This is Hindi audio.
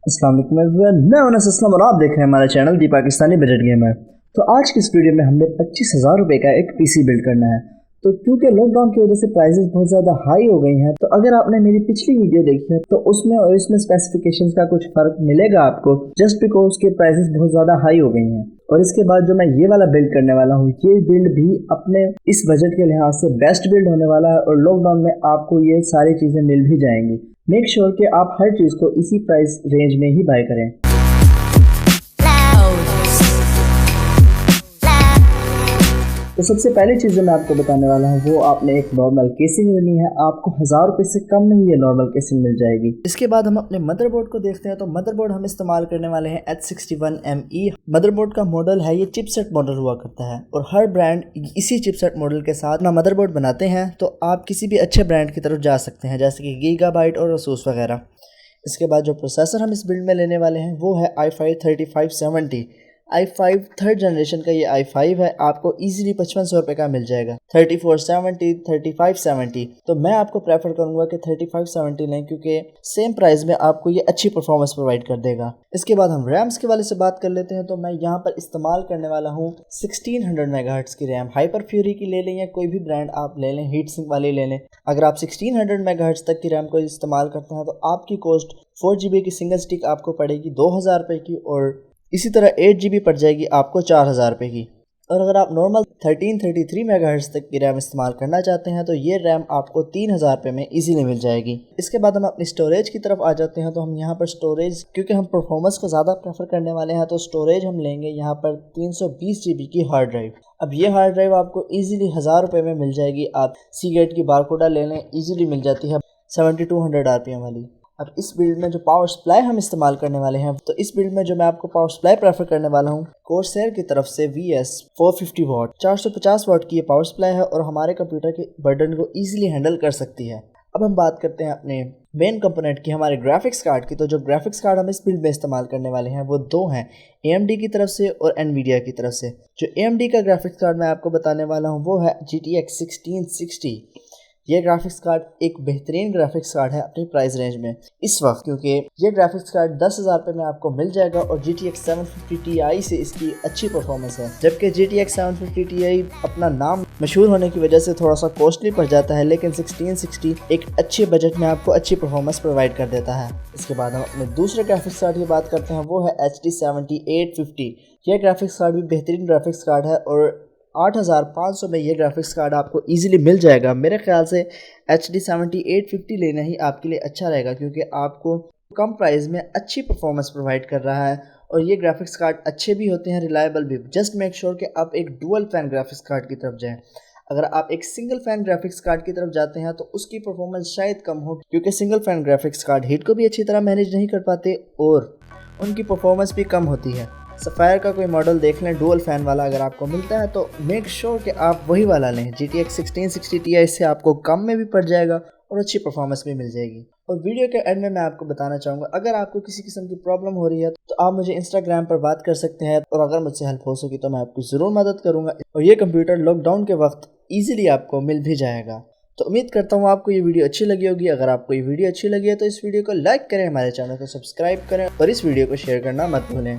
अस्सलाम वालेकुम एवरीवन, मैं अनस असलम और आप देख रहे हैं हमारा चैनल दी पाकिस्तानी बजट गेमर। तो आज की इस वीडियो में हमने 25,000 रुपये का एक पीसी बिल्ड करना है। तो क्योंकि लॉकडाउन की वजह से प्राइसेस बहुत ज़्यादा हाई हो गई हैं, तो अगर आपने मेरी पिछली वीडियो देखी है तो उसमें और इसमें स्पेसिफिकेशंस का कुछ फ़र्क मिलेगा आपको, जस्ट बिकॉज उसके प्राइसेस बहुत ज़्यादा हाई हो गई हैं। और इसके बाद जो मैं ये वाला बिल्ड करने वाला हूँ, ये बिल्ड भी अपने इस बजट के लिहाज से बेस्ट बिल्ड होने वाला है और लॉकडाउन में आपको ये सारी चीज़ें मिल भी जाएंगी। मेक श्योर कि आप हर चीज़ को इसी प्राइस रेंज में ही बाय करें। तो सबसे पहली चीज़ जो मैं आपको बताने वाला हूँ वो आपने एक नॉर्मल केसिंग लेनी है। आपको 1000 रुपये से कम में ही ये नॉर्मल केसिंग मिल जाएगी। इसके बाद हम अपने मदरबोर्ड को देखते हैं। तो मदरबोर्ड हम इस्तेमाल करने वाले हैं H61ME। मदरबोर्ड का मॉडल है, ये चिपसेट मॉडल हुआ करता है और हर ब्रांड इसी चिपसेट मॉडल के साथ ना मदरबोर्ड बनाते हैं। तो आप किसी भी अच्छे ब्रांड की तरफ जा सकते हैं, जैसे कि गीगाबाइट और असूस वगैरह। इसके बाद जो प्रोसेसर हम इस बिल्ड में लेने वाले हैं वो है i5 3570। i5 थर्ड जनरेशन का ये i5 है। आपको इजीली 5500 रुपये का मिल जाएगा। 3470 3570, तो मैं आपको प्रेफर करूंगा कि 3570 लें, क्योंकि सेम प्राइस में आपको ये अच्छी परफॉर्मेंस प्रोवाइड कर देगा। इसके बाद हम रैम्स के वाले से बात कर लेते हैं। तो मैं यहाँ पर इस्तेमाल करने वाला हूँ 1600 मेगाहर्ट्ज़ की रैम। हाइपर फ्यूरी की ले लें या कोई भी ब्रांड आप ले लें, हीट सिंक वाली ले लें। अगर आप 1600 मेगाहर्ट्ज़ तक की रैम को इस्तेमाल करते हैं तो आपकी कॉस्ट 4GB की सिंगल स्टिक आपको पड़ेगी 2000 रुपये की, और इसी तरह 8GB पड़ जाएगी आपको 4000 रुपये की। और अगर आप नॉर्मल 1333 मेगाहर्ट्ज़ तक की रैम इस्तेमाल करना चाहते हैं तो ये रैम आपको 3000 रुपये में इजीली मिल जाएगी। इसके बाद हम अपनी स्टोरेज की तरफ आ जाते हैं। तो हम यहाँ पर स्टोरेज, क्योंकि हम परफॉर्मेंस को ज़्यादा प्रेफर करने वाले हैं, तो स्टोरेज हम लेंगे यहाँ पर 320GB की हार्ड ड्राइव। अब ये हार्ड ड्राइव आपको ईजिली 1000 रुपये में मिल जाएगी। आप सीगेट की बारकोडा ले लें, ईजिली मिल जाती है 7200 RPM वाली। अब इस बिल्ड में जो पावर सप्लाई हम इस्तेमाल करने वाले हैं, तो इस बिल्ड में जो मैं आपको पावर सप्लाई प्रेफर करने वाला हूँ, कोर्सेर की तरफ से VS 450 वाट 450 वाट की ये पावर सप्लाई है और हमारे कंप्यूटर के बर्डन को इजीली हैंडल कर सकती है। अब हम बात करते हैं अपने मेन कंपोनेंट की, हमारे ग्राफिक्स कार्ड की। तो जो ग्राफिक्स कार्ड हम इस बिल्ड में इस्तेमाल करने वाले हैं वो दो हैं, AMD की तरफ से और NVIDIA की तरफ से। जो AMD का ग्राफिक्स कार्ड मैं आपको बताने वाला हूँ वो है GTX 1660। ये ग्राफिक्स कार्ड एक बेहतरीन ग्राफिक्स कार्ड है अपनी प्राइस रेंज में इस वक्त, क्योंकि ये ग्राफिक्स कार्ड 10,000 रुपये में आपको मिल जाएगा और GTX 750 Ti से इसकी अच्छी परफॉर्मेंस है। जबकि GTX 750 Ti अपना नाम मशहूर होने की वजह से थोड़ा सा कॉस्टली पड़ जाता है, लेकिन 1660 एक अच्छे बजट में आपको अच्छी परफॉर्मेंस प्रोवाइड कर देता है। इसके बाद हम अपने दूसरे ग्राफिक्स कार्ड की बात करते हैं, वो है HD 7850। यह ग्राफिक्स कार्ड भी बेहतरीन ग्राफिक्स कार्ड है और 8500 में ये ग्राफिक्स कार्ड आपको इजीली मिल जाएगा। मेरे ख्याल से HD 7850 लेना ही आपके लिए अच्छा रहेगा, क्योंकि आपको कम प्राइस में अच्छी परफॉर्मेंस प्रोवाइड कर रहा है और ये ग्राफिक्स कार्ड अच्छे भी होते हैं, रिलायबल भी। जस्ट मेक श्योर कि आप एक डुअल फैन ग्राफिक्स कार्ड की तरफ जाएं। अगर आप एक सिंगल फैन ग्राफिक्स कार्ड की तरफ जाते हैं तो उसकी परफॉर्मेंस शायद कम हो, क्योंकि single fan graphics card heat को भी अच्छी तरह मैनेज नहीं कर पाते और उनकी परफॉर्मेंस भी कम होती है। सफ़ायर का कोई मॉडल देख लें डुअल फैन वाला, अगर आपको मिलता है तो मेक श्योर कि आप वही वाला लें। GTX 1660 Ti से आपको कम में भी पड़ जाएगा और अच्छी परफॉर्मेंस भी मिल जाएगी। और वीडियो के एंड में मैं आपको बताना चाहूँगा, अगर आपको किसी किस्म की प्रॉब्लम हो रही है तो आप मुझे इंस्टाग्राम पर बात कर सकते हैं, और अगर मुझसे हेल्प हो सकी तो मैं आपकी ज़रूर मदद करूँगा। और ये कंप्यूटर लॉकडाउन के वक्त ईजिली आपको मिल भी जाएगा। तो उम्मीद करता हूँ आपको ये वीडियो अच्छी लगी होगी। अगर आपको ये वीडियो अच्छी लगी है तो इस वीडियो को लाइक करें, हमारे चैनल को सब्सक्राइब करें और इस वीडियो को शेयर करना मत भूलें।